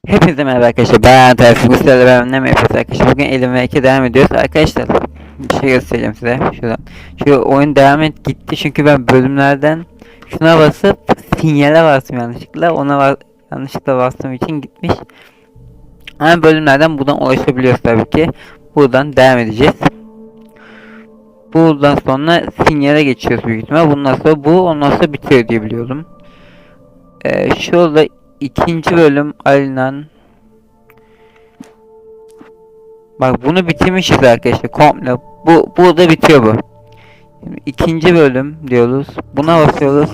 Hepinize merhaba arkadaşlar. Ben Tayfun Gusler'le beraber ne yapıyoruz arkadaşlar? Bugün elim ve 2 devam ediyoruz. Arkadaşlar bir şey göstereceğim size. Şuradan. Şu oyun devam et gitti çünkü ben bölümlerden şuna basıp sinyale bastım yanlışlıkla. Yanlışlıkla bastığım için gitmiş. Ama bölümlerden buradan ulaşabiliyoruz tabii ki. Buradan devam edeceğiz. Buradan sonra sinyale geçiyoruz büyük ihtimal. Bundan sonra ondan sonra bitiyor diye biliyorum. Şurada ikinci bölüm alınan. Bak bunu bitirmişiz arkadaşlar komple. Burada bitiyor bu. Şimdi ikinci bölüm diyoruz. Buna basıyoruz.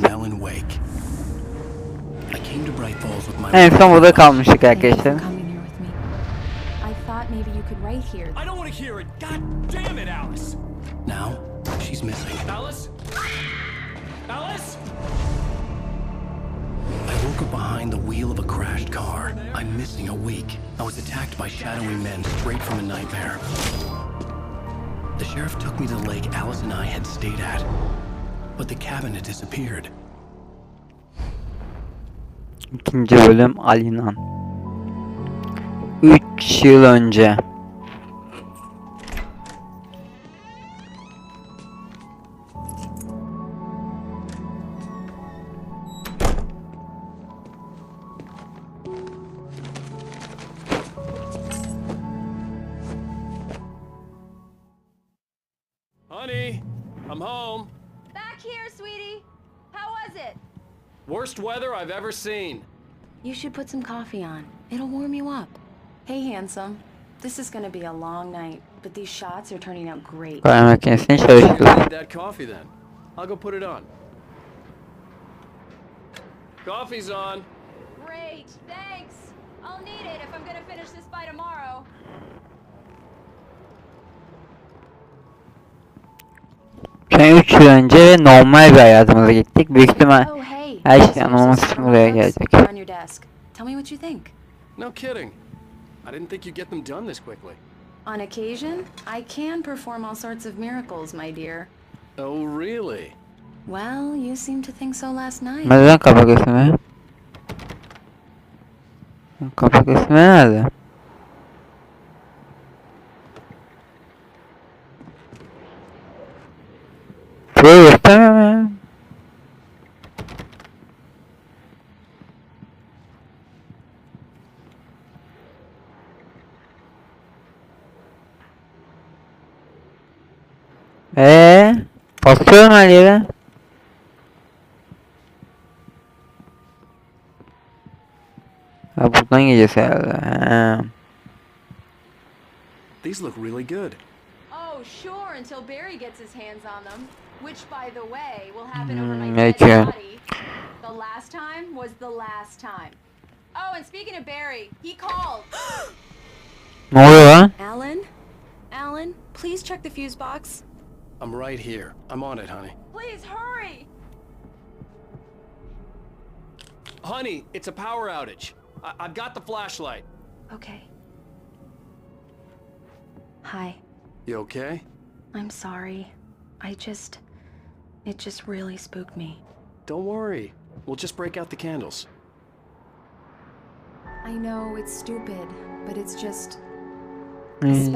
En son burada kalmıştık arkadaşlar. I woke up behind the wheel of a crashed car. I'm missing a week. I was attacked by shadowy men straight from a nightmare. The sheriff took me to the lake Alice and I had stayed at, but the cabin had disappeared. İkinci bölüm Alinan. 3 yıl önce. Honey, I'm home. Back here, sweetie. How was it? Worst weather I've ever seen. You should put some coffee on. It'll warm you up. Hey, handsome. This is gonna be a long night, but these shots are turning out great. Kahve makinesini You çalıştırıyoruz. need that coffee then. I'll go put it on. Coffee's on. Great, thanks. I'll need it if I'm gonna finish this by tomorrow. Sen 3 yıl önce ve normal bir hayatımıza gittik. Büyük ihtimal Oh, hey. her şey anlaması için buraya gelecek. On your desk. Tell me what you think. No kidding. I didn't think you'd get them done this quickly. On occasion, I can perform all sorts of miracles, my dear. Oh, really? Well, you seemed to think so last night. Neden kapak resmi? Kapak resmi nerede? Böyle göstermiyor ya. Basıyorum her yere. Ha buradan gideceğiz herhalde. Ha. These look really good. Oh, sure, until Barry gets his hands on them. Which, by the way, will happen over my Peki. dead body. The last time was the last time. Oh, and speaking of Barry, he called. Ne oluyor lan? Alan, please check the fuse box. I'm right here. I'm on it, honey. Please hurry. Honey, it's a power outage. I've got the flashlight. Okay. Hi. You okay? I'm sorry. It just really spooked me. Don't worry. We'll just break out the candles. I know it's stupid, but it's just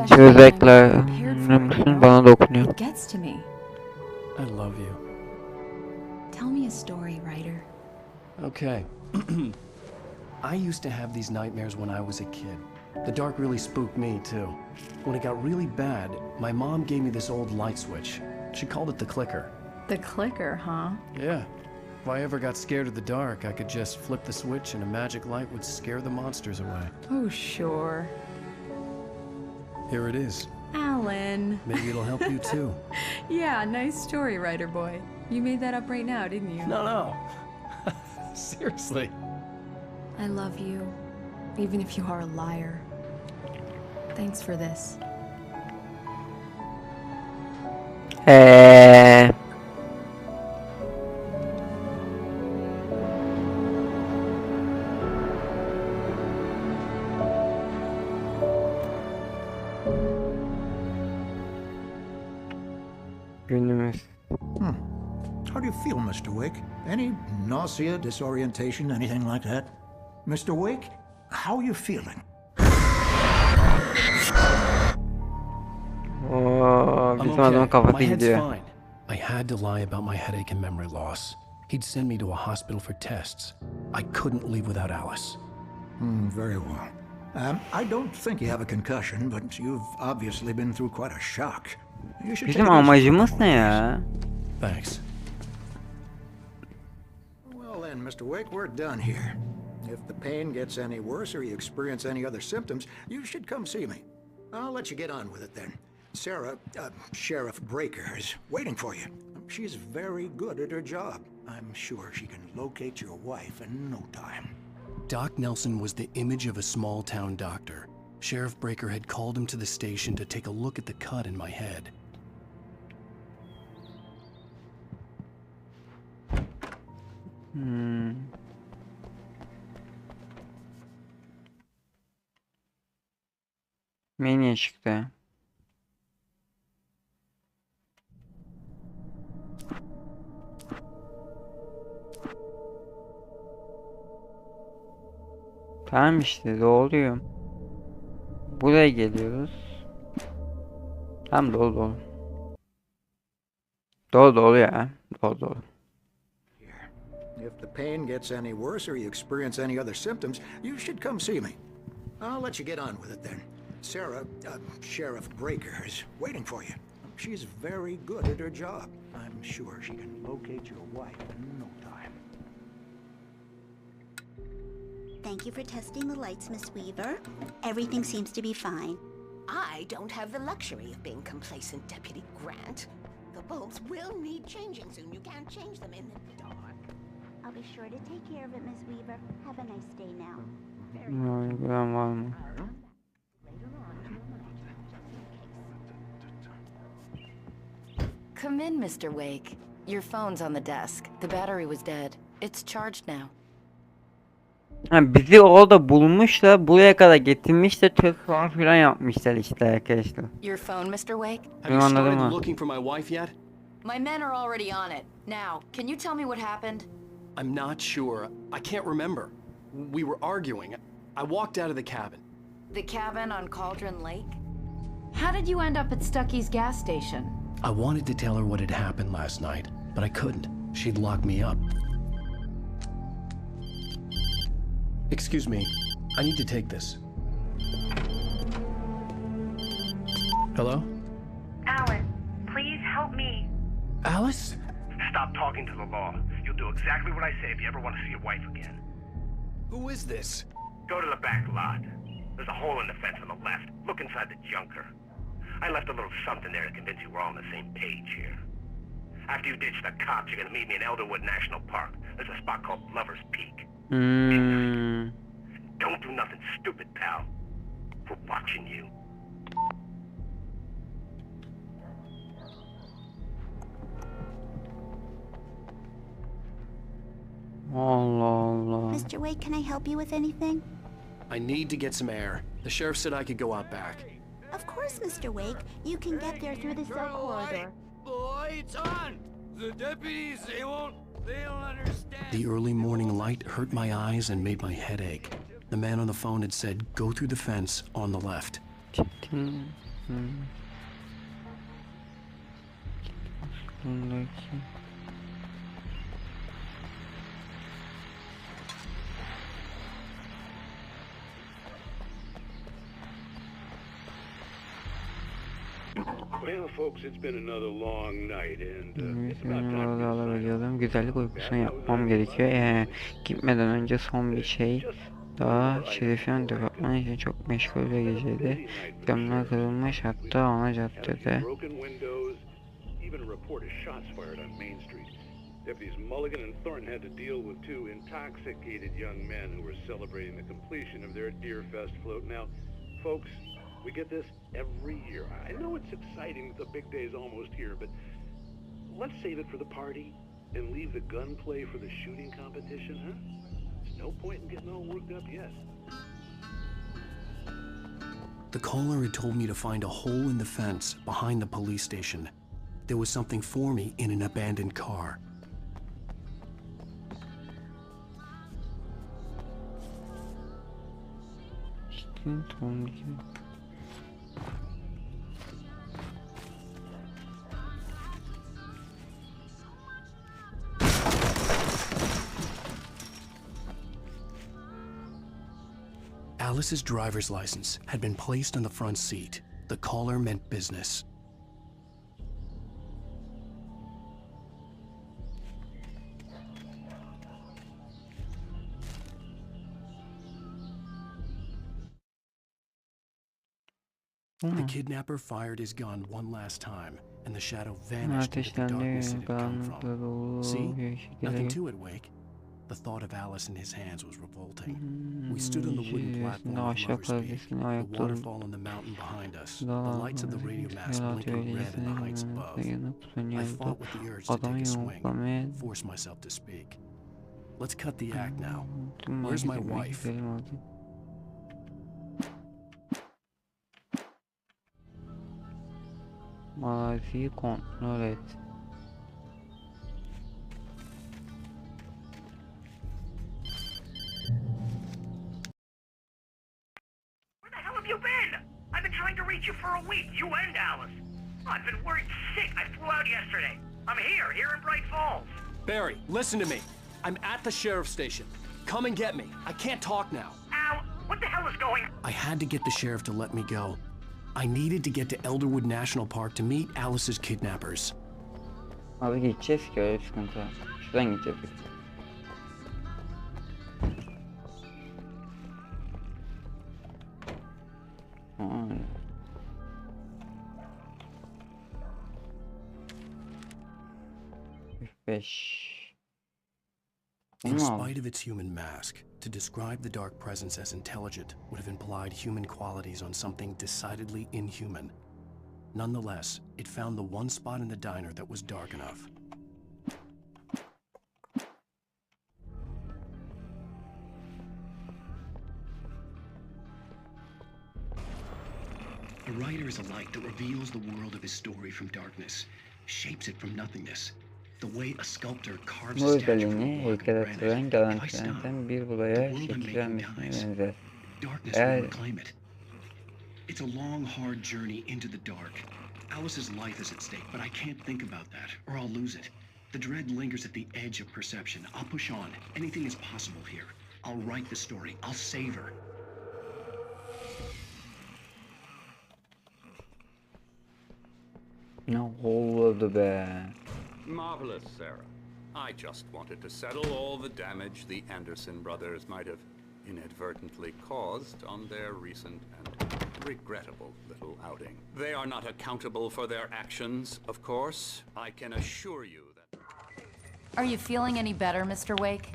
Çözekler. Bana dokunuyor. it gets to me. I love you. Tell me a story, writer. Okay. I used to have these nightmares when I was a kid. The dark really spooked me, too. When it got really bad, my mom gave me this old light switch. She called it the clicker. The clicker, huh? Yeah. If I ever got scared of the dark, I could just flip the switch and a magic light would scare the monsters away. Oh, sure. Here it is. Alan. Maybe it'll help you, too. Yeah, nice story, writer boy. You made that up right now, didn't you? No. Seriously. I love you, even if you are a liar. Thanks for this. Günümüz. How do you feel, Mr. Wake? Any nausea, disorientation, anything like that? Mr. Wake? how you feeling? Oo, I'm bizim adamın okay. kafası My head's gidiyor. fine. I had to lie about my headache and memory loss. He'd send me to a hospital for tests. I couldn't leave without Alice. Very well. I don't think you have a concussion, but you've obviously been through quite a shock. You should Bizim take it easy for a amacımız couple ne of ya? Thanks. Well then, Mr. Wake, we're done here. If the pain gets any worse or you experience any other symptoms, you should come see me. I'll let you get on with it then. Sarah, Sheriff Breaker, is waiting for you. She's very good at her job. I'm sure she can locate your wife in no time. Doc Nelson was the image of a small-town doctor. Sheriff Breaker had called him to the station to take a look at the cut in my head. Menüye çıktı. Tamam işte doğruyum. Buraya geliyoruz. Tam dolu dolu. Dolu dolu ya. Dolu dolu. If the pain gets any worse or you experience any other symptoms, you should come see me. I'll let you get on with it then. Sarah, Sheriff Breaker, is waiting for you. She's very good at her job. I'm sure she can locate your wife in no time. Thank you for testing the lights, Miss Weaver. Everything seems to be fine. I don't have the luxury of being complacent, Deputy Grant. The bulbs will need changing soon. You can't change them in the dark. I'll be sure to take care of it, Miss Weaver. Have a nice day now. Gören var mı? Come in, Mr. Wake. Your phone's on the desk. The battery was dead. It's charged now. Ha, bizi orada bulmuşlar, buraya kadar getirmişler, Türk falan filan yapmışlar işte arkadaşlar. Your phone, Mr. Wake? Have you Anladım started ha. looking for my wife yet? My men are already on it. Now, can you tell me what happened? I'm not sure. I can't remember. We were arguing. I walked out of the cabin. The cabin on Cauldron Lake? How did you end up at Stucky's gas station? I wanted to tell her what had happened last night, but I couldn't. She'd lock me up. Excuse me. I need to take this. Hello? Alan, please help me. Alice? Stop talking to the law. You'll do exactly what I say if you ever want to see your wife again. Who is this? Go to the back lot. There's a hole in the fence on the left. Look inside the junker. I left a little something there to convince you we're all on the same page here. After you ditch the cops, you're gonna meet me in Elderwood National Park. There's a spot called Lover's Peak. Don't do nothing stupid, pal. We're watching you. Allah Allah. Mr. Wake, can I help you with anything? I need to get some air. The sheriff said I could go out back. Of course, Mr. Wake. You can get there through the cell corridor. Lights on! The deputies, they don't understand. The early morning light hurt my eyes and made my head ache. The man on the phone had said, go through the fence on the left. Well, folks, it's been another long night and it's about time Orada to alabiliyordum. Güzellik uykusunu yapmam gerekiyor. Gitmeden önce son bir şey daha. Şerif'in departmanı için çok meşgul bir geceydi. Camlar kırılmış, hatta ana caddede. broken windows, even a report of shots fired on Main Street. Deputies Mulligan and Thornton had to deal with two intoxicated young men who were celebrating the completion of their Deerfest float. Now, folks, we get this every year. I know it's exciting that the big day is almost here, but let's save it for the party and leave the gunplay for the shooting competition, huh? There's no point in getting all worked up yet. The caller had told me to find a hole in the fence behind the police station. There was something for me in an abandoned car. Alice's driver's license had been placed on the front seat. The caller meant business. The kidnapper fired his gun one last time, and the shadow vanished into the darkness it had come from. See? Nothing to it, Wake. The thought of Alice in his hands was revolting. We stood on the wooden platform of Lover's Peak, the waterfall on the mountain behind us, the lights of the radio mast blinking red in the heights above. I fought with the urge to take a swing, force myself to speak. Let's cut the act now. Where's my wife? Maziyi kontrol et. Where the hell have you been? I've been trying to reach you for a week, you and Alice. I've been worried sick. I flew out yesterday. I'm here in Bright Falls. Barry, listen to me. I'm at the sheriff's station. Come and get me. I can't talk now. Al, what the hell is going on? I had to get the sheriff to let me go. I needed to get to Elderwood National Park to meet Alice's kidnappers. Abi gideceğiz ki, öyle bir sıkıntı var. Şuradan gideceğiz. In spite of its human mask, to describe the dark presence as intelligent would have implied human qualities on something decidedly inhuman. Nonetheless, it found the one spot in the diner that was dark enough. A writer is a light that reveals the world of his story from darkness, shapes it from nothingness. The way a sculptor carves a statue from a block of granite. If I stop, the world I'm making dies. Darkness will reclaim it. It's a long, hard journey into the dark. Alice's life is at stake, but I can't think about that, or I'll lose it. The dread lingers at the edge of perception. I'll push on. Anything is possible here. I'll write the story. I'll save her. Ne oldu be? Marvelous, Sarah. I just wanted to settle all the damage the Anderson brothers might have inadvertently caused on their recent and regrettable little outing. They are not accountable for their actions, of course. I can assure you that... Are you feeling any better, Mr. Wake?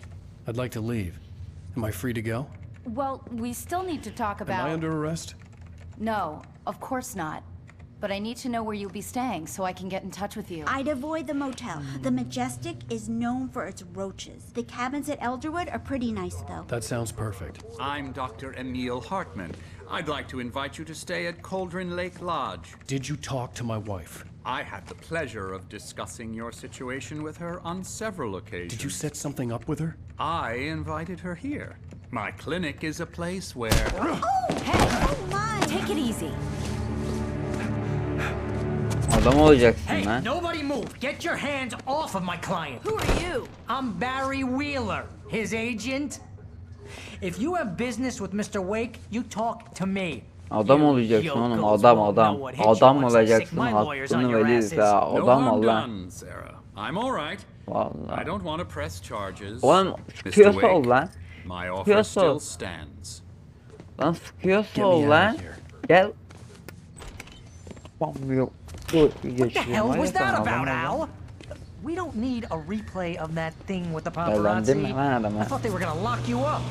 I'd like to leave. Am I free to go? Well, we still need to talk about... Am I under arrest? No, of course not. But I need to know where you'll be staying so I can get in touch with you. I'd avoid the motel. The Majestic is known for its roaches. The cabins at Elderwood are pretty nice, though. That sounds perfect. I'm Dr. Emil Hartman. I'd like to invite you to stay at Cauldron Lake Lodge. Did you talk to my wife? I had the pleasure of discussing your situation with her on several occasions. Did you set something up with her? I invited her here. My clinic is a place where... Oh, hey! Oh my! Take it easy. Adam olacaksın Hey, lan. nobody move! Get your hands off of my client! Who are you? I'm Barry Wheeler, his agent. If you have business with Mr. Wake, you talk to me. Adam olacaksın oğlum, adam. Adam olacaksın, hakkını veririz ha. Adam ol lan. I'm all right. Vallahi. I don't want to press charges. Oğlum sıkıyorsa ol lan. My offer still stands. Lan sıkıyorsa ol lan. Gel. What the hell was that about, Al? We don't need a replay of that thing with the paparazzi. I thought they were gonna lock you up.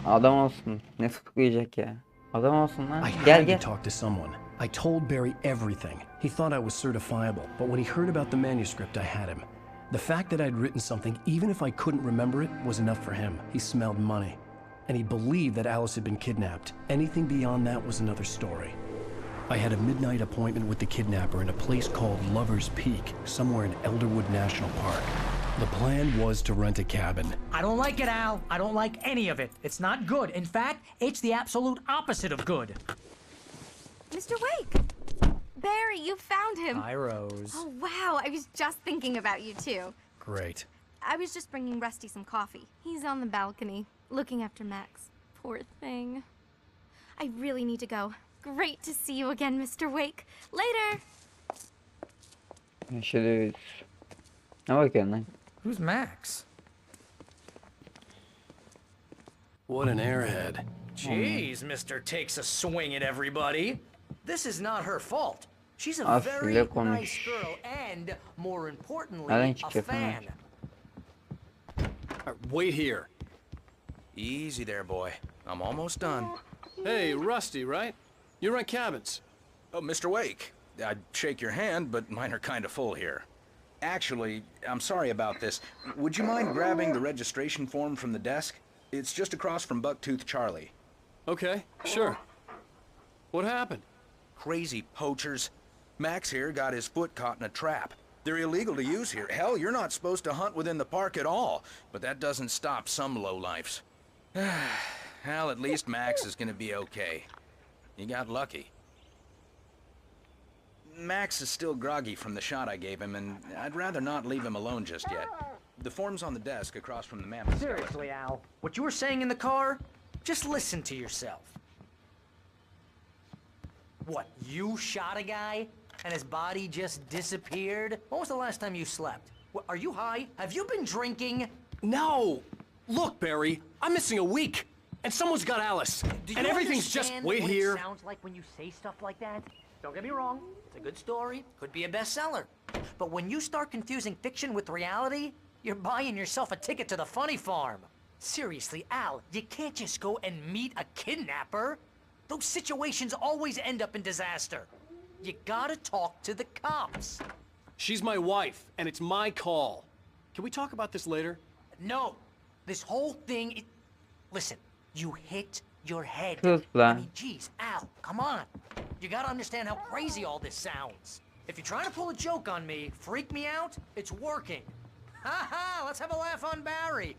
Adam olsun. Ne sıklayacak ya? Adam olsun lan. I had to talk to someone. I told Barry everything. He thought I was certifiable, but when he heard about the manuscript, I had him. The fact that I'd written something, even if I couldn't remember it, was enough for him. He smelled money. And he believed that Alice had been kidnapped. Anything beyond that was another story. I had a midnight appointment with the kidnapper in a place called Lover's Peak, somewhere in Elderwood National Park. The plan was to rent a cabin. I don't like it, Al. I don't like any of it. It's not good. In fact, it's the absolute opposite of good. Mr. Wake! Barry, you found him. Hi, Rose. Oh, wow. I was just thinking about you, too. Great. I was just bringing Rusty some coffee. He's on the balcony, looking after Max. Poor thing. I really need to go. Great to see you again, Mr. Wake. Later! Görüşürüz. Ne bakıyorsun lan? Who's Max? What an airhead. Jeez, Mr. Takes a swing at everybody. This is not her fault. She's a very Aslıyla konuş. nice girl and, more importantly, Nereden a çıkıyor fan. Wait here. Easy there, boy. I'm almost done. Hey, Rusty, right? You rent cabins. Oh, Mr. Wake. I'd shake your hand, but mine are kind of full here. Actually, I'm sorry about this. Would you mind grabbing the registration form from the desk? It's just across from Bucktooth Charlie. Okay, sure. What happened? Crazy poachers. Max here got his foot caught in a trap. They're illegal to use here. Hell, you're not supposed to hunt within the park at all. But that doesn't stop some lowlifes. Hell, at least Max is gonna be okay. You got lucky. Max is still groggy from the shot I gave him, and I'd rather not leave him alone just yet. The form's on the desk across from the mammoth. Seriously, Al. What you were saying in the car? Just listen to yourself. What, you shot a guy? And his body just disappeared? When was the last time you slept? What, are you high? Have you been drinking? No! Look, Barry, I'm missing a week. And someone's got Alice. Do And you everything's just understand wait what here. It sounds like when you say stuff like that? Don't get me wrong. It's a good story. Could be a bestseller. But when you start confusing fiction with reality, you're buying yourself a ticket to the funny farm. Seriously, Al, you can't just go and meet a kidnapper. Those situations always end up in disaster. You gotta talk to the cops. She's my wife, and it's my call. Can we talk about this later? No. This whole thing, listen, you hit your head. Sus I lan. mean, geez, Al, come on. You gotta understand how crazy all this sounds. If you're trying to pull a joke on me, freak me out, it's working. Ha ha, let's have a laugh on Barry.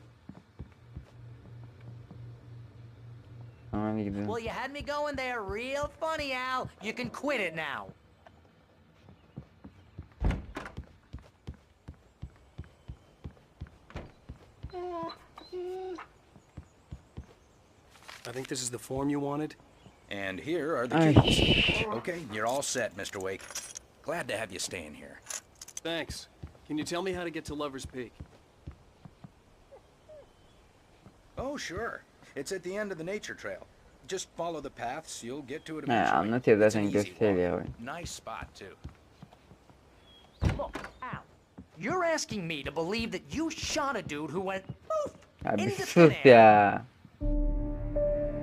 Tamam gidelim. Well, you had me going there real funny, Al. You can quit it now. I think this is the form you wanted. And here are the keys. Okay, you're all set, Mr. Wake. Glad to have you staying here. Thanks. Can you tell me how to get to Lover's Peak? Oh, sure. It's at the end of the nature trail. Just follow the paths, you'll get to it He eventually. anlatıyor It's an zaten easy gösteriyor. walk. Nice spot, too. Look, Al, you're asking me to believe that you shot a dude who went poof Ya bir into sus thin air. ya.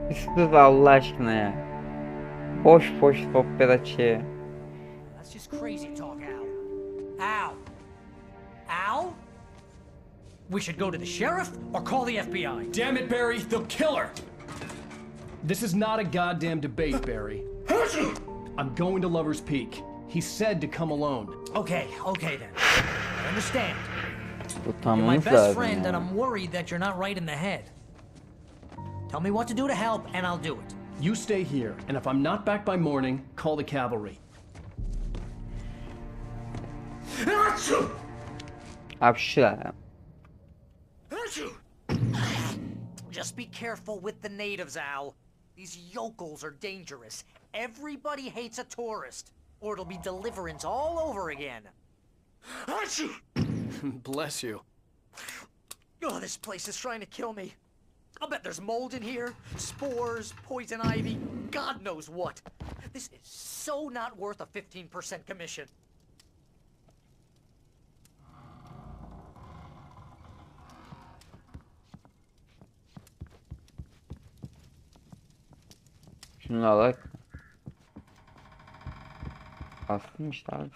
Bir sus Allah aşkına ya. Boş boş sohbet açıyor. That's just crazy talk, Al. Al. Al? We should go to the sheriff or call the FBI. Damn it, Barry, they'll kill her! This is not a goddamn debate, Barry. I'm going to Lover's Peak. He said to come alone. Okay then. I understand. You're my Utanmanız best lazım friend and ya. I'm worried that you're not right in the head. Tell me what to do to help and I'll do it. You stay here, and if I'm not back by morning, call the cavalry. Hapşıra. Just be careful with the natives, Al. These yokels are dangerous. Everybody hates a tourist, or it'll be deliverance all over again. Bless you. Oh, this place is trying to kill me. I'll bet there's mold in here, spores, poison ivy, God knows what. This is so not worth a 15% commission. Şunu alak. Bastım işte abi.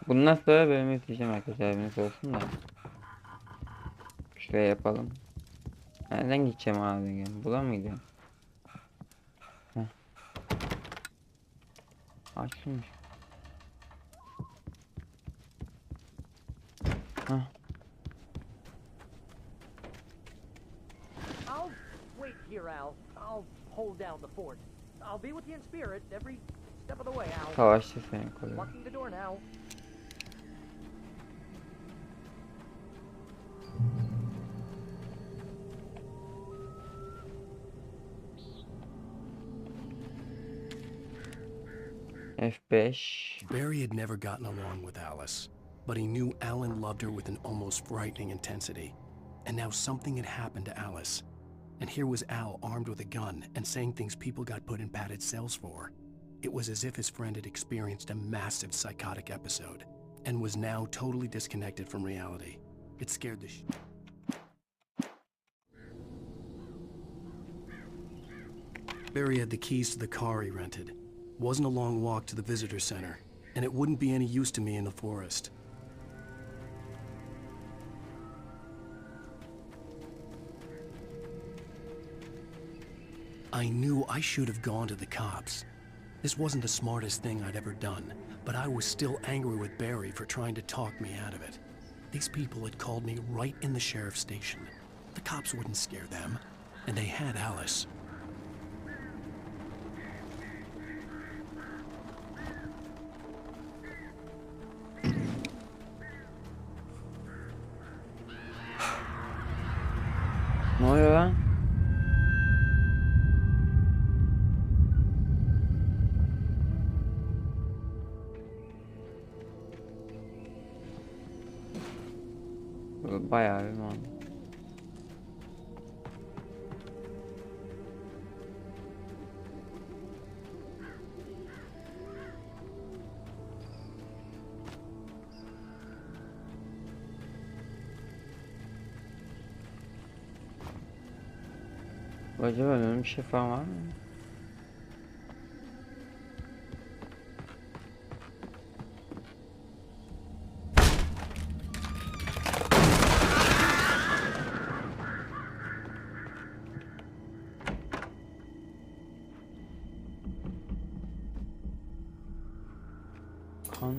Bundan sonra bölümü bitireceğim arkadaşlar, bilginiz olsun da. Şuraya yapalım. Nereden gideceğim abi yani? Buradan mı gidiyorum? Heh. Açılmış. here, Al. I'll hold down the fort. I'll be with you in spirit every step of the way, Al. Savaşçı seni koruyor. Locking the door now. F5. Barry had never gotten along with Alice, but he knew Alan loved her with an almost frightening intensity. And now something had happened to Alice. And here was Al armed with a gun and saying things people got put in padded cells for. It was as if his friend had experienced a massive psychotic episode and was now totally disconnected from reality. It scared the shit. Barry had the keys to the car he rented. Wasn't a long walk to the visitor center, and it wouldn't be any use to me in the forest. I knew I should have gone to the cops. This wasn't the smartest thing I'd ever done, but I was still angry with Barry for trying to talk me out of it. These people had called me right in the sheriff's station. The cops wouldn't scare them, and they had Alice. Ne oluyor lan? Bayağı bir man. Acaba önemli bir şey falan var mı? Kan mı?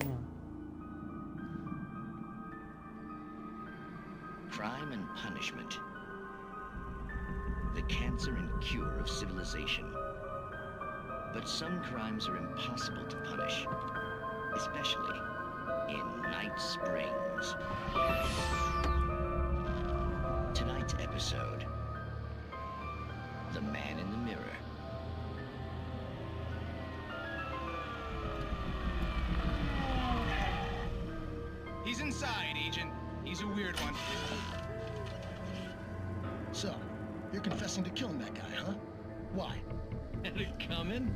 Crime and punishment. The cancer and cure of civilization. But some crimes are impossible to punish, especially in Night Springs. Tonight's episode, The Man in the Mirror. He's inside, Agent. He's a weird one. So, you're confessing to killing that guy, huh? Why? Had it coming?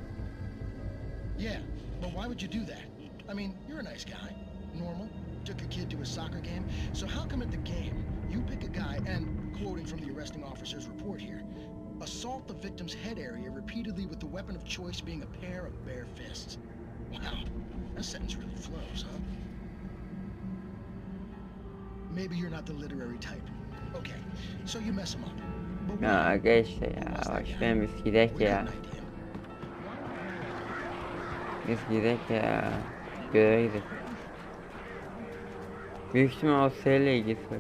Yeah, but why would you do that? I mean, you're a nice guy. Normal. Took a kid to a soccer game. So how come at the game, you pick a guy and, quoting from the arresting officer's report here, assault the victim's head area repeatedly with the weapon of choice being a pair of bare fists? Wow, that sentence really flows, huh? Maybe you're not the literary type. Okay, so you mess him up. Ya aga işte ya. Başlayalım biz gidek ya. Biz gidek ya. Göreve gidelim. Büyük ihtimal o seninle ilgisi var.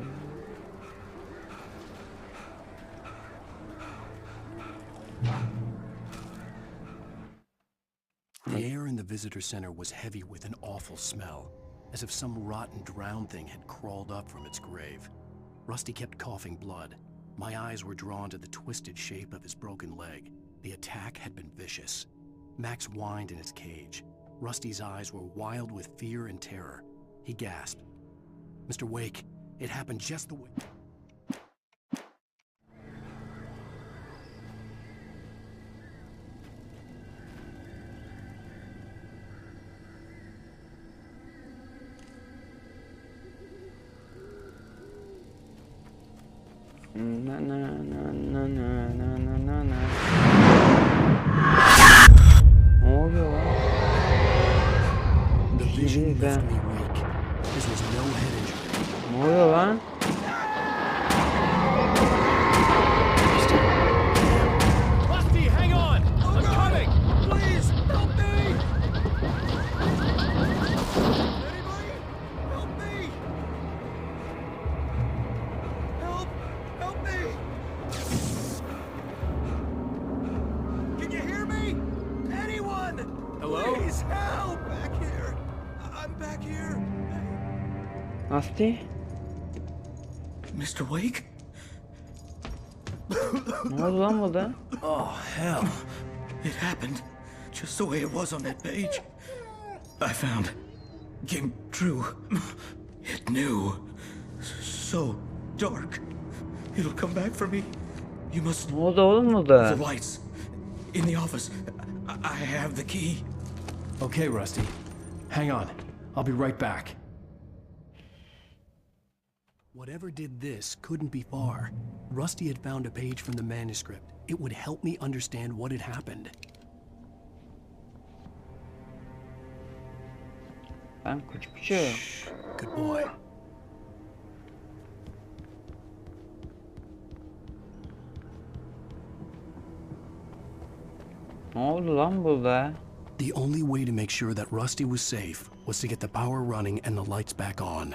The air in the visitor center was heavy with an awful smell, as if some rotten drowned thing had crawled up from its grave. Rusty kept coughing blood. My eyes were drawn to the twisted shape of his broken leg. The attack had been vicious. Max whined in his cage. Rusty's eyes were wild with fear and terror. He gasped. Mr. Wake, it happened just the way... Na na na na na na na na na. Ne oluyor lan? The vision left me weak. This was no head injury. Ne oluyor lan? Rusty, hang on! I'm coming! Please, help me! Anybody? Help me! Help! Help me! Asti? Mr. Wake? Ne oldu lan burada? Oh, hell. It happened just the way it was on that page. I found. Came true. It knew. So dark. It'll come back for me. You must. Ne oldu oğlum burada? The lights. In the office. I have the key. Okay, Rusty. Hang on. I'll be right back. Whatever did this couldn't be far. Rusty had found a page from the manuscript. It would help me understand what had happened. Ben küçükçüğüm. Good boy. Ne oldu lan burada? The only way to make sure that Rusty was safe was to get the power running and the lights back on.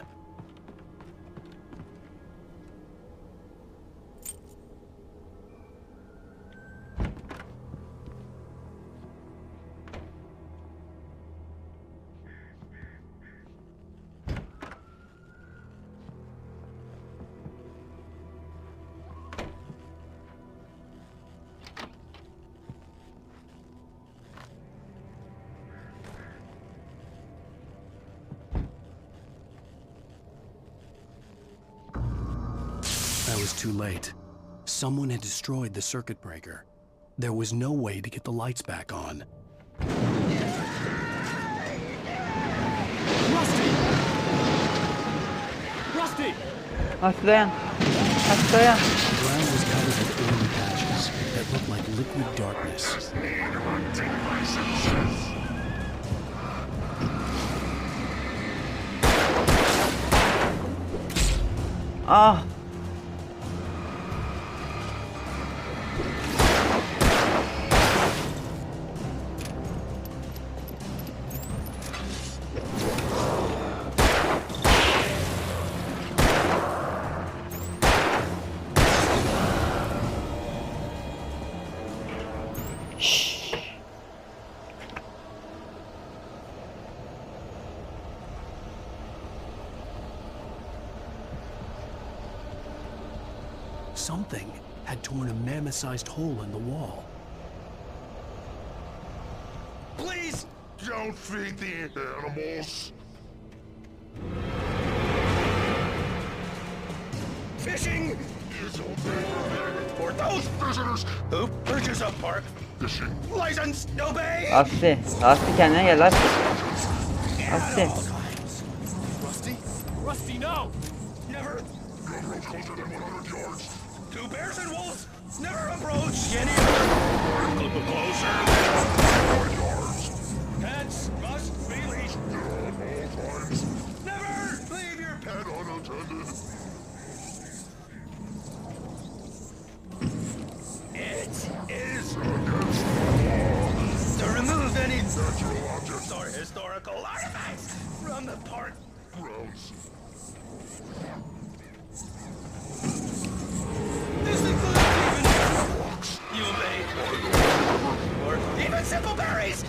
I was too late. Someone had destroyed the circuit breaker. There was no way to get the lights back on. Rusty! Rusty! Aslan! Aslan! The ground was covered with oily patches that looked like liquid darkness. Ah! Something had torn a mammoth-sized hole in the wall. Please don't feed the animals. Fishing is only for those visitors who purchase a park fishing license. Obey. Asti! Asti kendine gel Asti! Asti! Rusty? Rusty, no! Never. Never closer than 100 yards. Two bears and wolves never approach any other. Closer than 100 yards. Pets must be leashed At all times. Never leave your pet. Pet unattended. It is Against the law. to remove any Natural objects. or historical artifacts from the park Grounds. This includes even rocks. You may or even simple berries.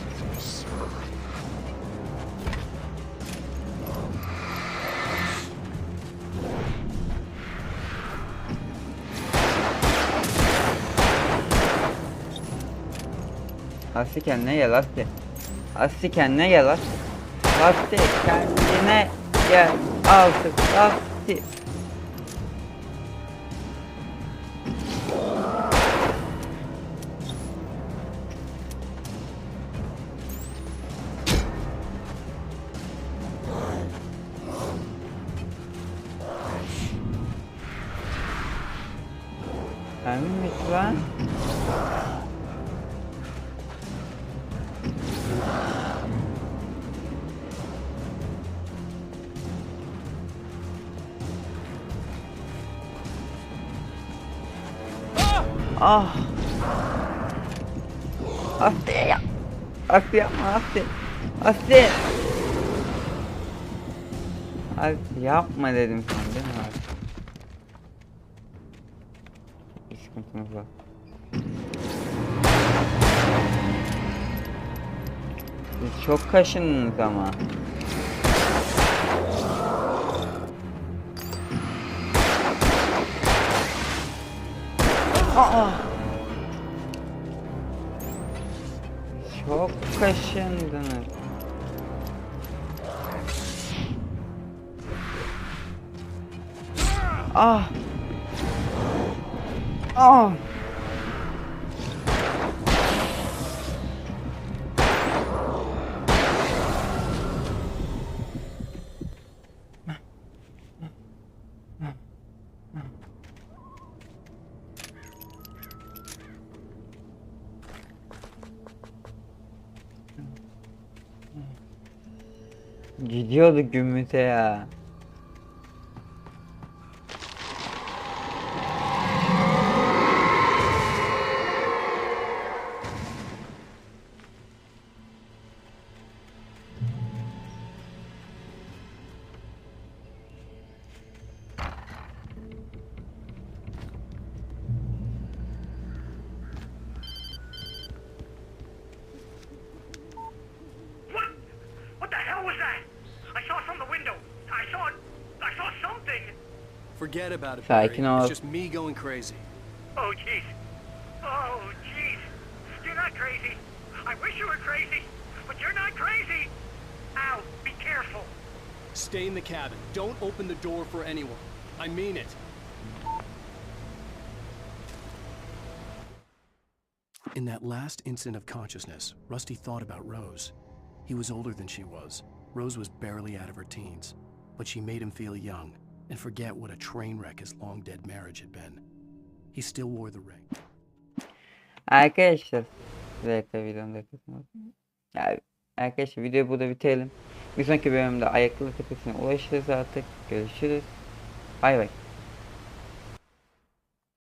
Asti kendine gel Asti! Asti kendine gel Asti! Asti kendine gel artık Asti! Emin misin lan? Ah! Asti ya! Asti yapma Asti! Asti! Asti yapma dedim sana değil mi Asti? Bir sıkıntımız var. Siz çok kaşındınız ama. Aa! Çok kaşındınız. Ah! Ah! Gidiyordu gümrüte ya. What the hell was that? I saw from the window. I saw something. Forget about it, Sakin Barry. ol. It's just me going crazy. Oh, jeez. Oh, jeez. You're not crazy. I wish you were crazy, but you're not crazy. Ow, be careful. Stay in the cabin. Don't open the door for anyone. I mean it. In that last instant of consciousness, Rusty thought about Rose. He was older than she was. Rose was barely out of her teens, but she made him feel young and forget what a train wreck his long-dead marriage had been. He still wore the ring. Arkadaşlar, bir dakika videonun dakikasına bakın. Ya, arkadaşlar videoyu burada bitirelim. Bir sonraki bölümde ayaklı tepesine ulaşırız artık. Görüşürüz. Bay bay.